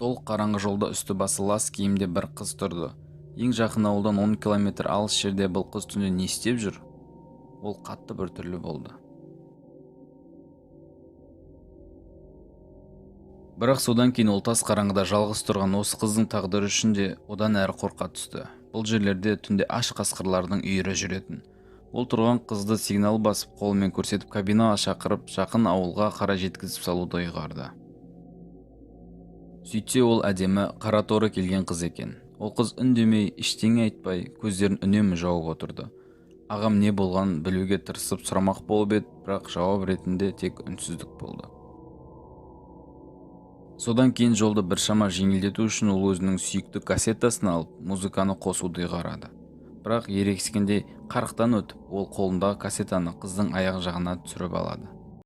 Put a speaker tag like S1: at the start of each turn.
S1: Толық қараңғы жолда үсті басы лас киімде бір қыз тұрды. Ең жақын ауылдан 10 километр алыс жерде бұл қыз түнде не істеп жүр? Ол қатты біртүрлі болды. Бірақ содан кейін ол тас қараңғыда жалғыз тұрған осы қыздың тағдыры үшін де одан әрі қорқа түсті. Бұл жерлерде түнде аш қасқырлардың үйірі жүретін. Ол тұрған қызды сигнал басып қолымен көрсетіп кабинаға шақырып жақын ауылға қарай жеткізіп салуды ұйғарды. Сөйтсе ол әдемі қара торы келген қыз екен. Ол қыз үндемей, ештеңе айтпай, көздерін үнемі жауып отырды. Ағам не болған білуге тырысып сұрамақ болып еді, бірақ жауап ретінде тек үнсіздік болды. Содан кейін жолды біршама жеңілдету үшін ол өзінің сүйікті кассетасын алып, музыканы қосуды ұйғарады. Бірақ ерегіскендей қарықтан өтіп, ол қолындағы кассетаны қыздың аяқ жағына түсіріп алады.